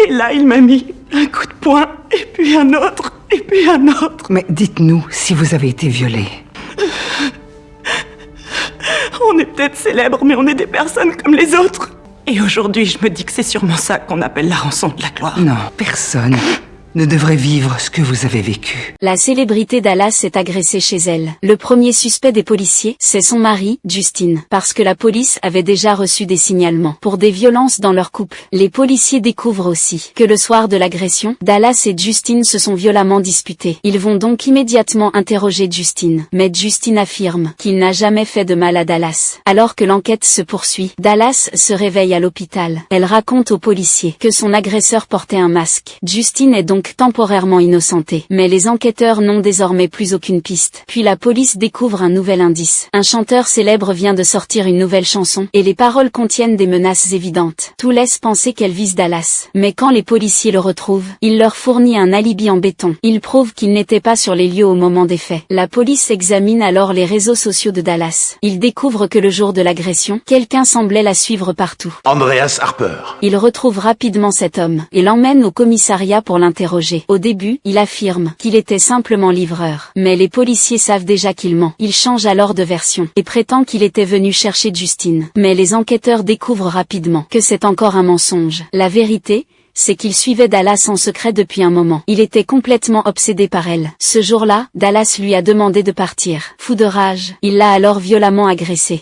Et là, il m'a mis un coup de poing, et puis un autre, et puis un autre. Mais dites-nous si vous avez été violée. On est peut-être célèbres, mais on est des personnes comme les autres. Et aujourd'hui, je me dis que c'est sûrement ça qu'on appelle la rançon de la gloire. Non, personne ne devrait vivre ce que vous avez vécu. La célébrité Dallas est agressée chez elle. Le premier suspect des policiers, c'est son mari, Justin, parce que la police avait déjà reçu des signalements pour des violences dans leur couple. Les policiers découvrent aussi que le soir de l'agression, Dallas et Justin se sont violemment disputés. Ils vont donc immédiatement interroger Justin, mais Justin affirme qu'il n'a jamais fait de mal à Dallas. Alors que l'enquête se poursuit, Dallas se réveille à l'hôpital. Elle raconte aux policiers que son agresseur portait un masque. Justin est donc temporairement innocenté, mais les enquêteurs n'ont désormais plus aucune piste. Puis la police découvre un nouvel indice. Un chanteur célèbre vient de sortir une nouvelle chanson, et les paroles contiennent des menaces évidentes. Tout laisse penser qu'elle vise Dallas. Mais quand les policiers le retrouvent, il leur fournit un alibi en béton. Il prouve qu'il n'était pas sur les lieux au moment des faits. La police examine alors les réseaux sociaux de Dallas. Il découvre que le jour de l'agression, quelqu'un semblait la suivre partout. Andreas Harper. Il retrouve rapidement cet homme, et l'emmène au commissariat pour l'interroger. Au début, il affirme qu'il était simplement livreur. Mais les policiers savent déjà qu'il ment. Il change alors de version, et prétend qu'il était venu chercher Justine. Mais les enquêteurs découvrent rapidement que c'est encore un mensonge. La vérité, c'est qu'il suivait Dallas en secret depuis un moment. Il était complètement obsédé par elle. Ce jour-là, Dallas lui a demandé de partir. Fou de rage, il l'a alors violemment agressée.